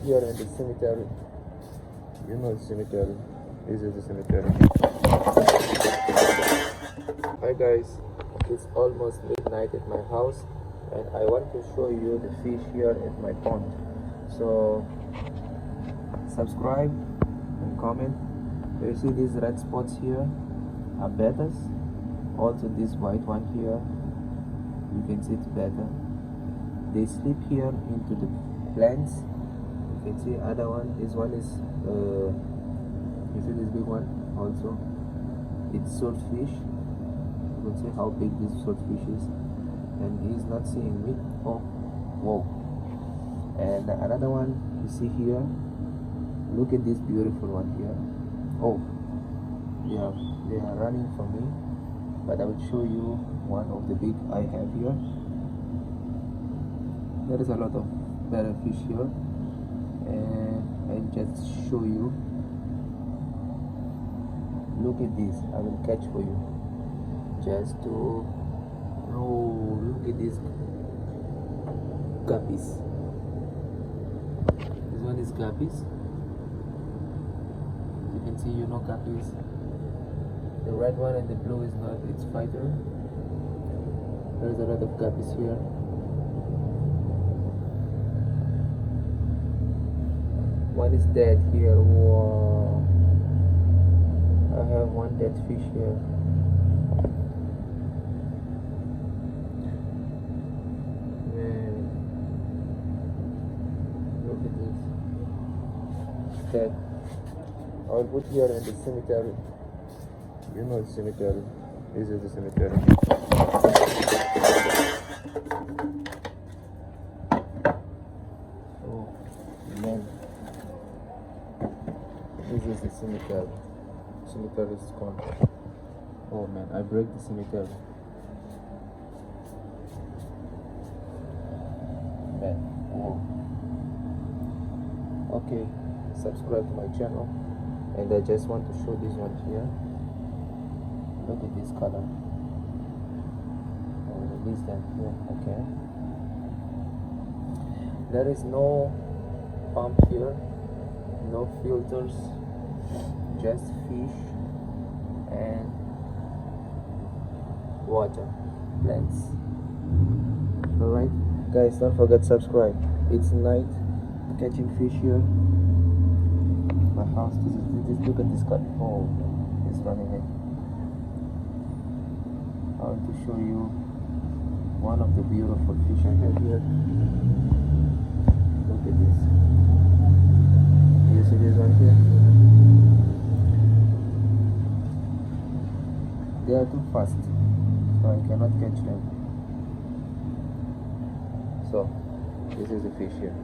here in the cemetery. You know the cemetery. This is the cemetery. Hi guys, it's almost midnight at my house and I want to show you the fish here at my pond. So subscribe and comment. You see these red spots here are bettas. Also this white one here, you can see it better. They sleep here into the plants. You can see other one. This one is you see this big one also. It's swordfish. You can see how big this swordfish is, and he's not seeing me. Oh, whoa! And another one you see here. Look at this beautiful one here. Oh, they are running from me, but I will show you one of the big I have here. There is a lot of better fish here, and I'll just show you. Look at this. I will catch for you. Just to look at these guppies. This one is guppies. You can see, you know, guppies. The red one and the blue is not, it's fighter. There's a lot of guppies here. One is dead here. Wow. I have one dead fish here. Man, look at this. It's dead. I will put here in the cemetery. You know the cemetery. This is the cemetery. Oh man. This is the cemetery. Cemetery is gone. Oh man, I break the cemetery. Man, whoa. Okay, subscribe to my channel. And I just want to show this one here. Look at this color. Oh, release that here. Okay. There is no pump here, no filters, just fish and water, plants. Alright, guys, don't forget to subscribe. It's night, catching fish here. My house, this look at this cut. Oh, it's running in. I want to show you one of the beautiful fish I have here. Look at this. Do you see this one here? They are too fast, so I cannot catch them. So, this is the fish here.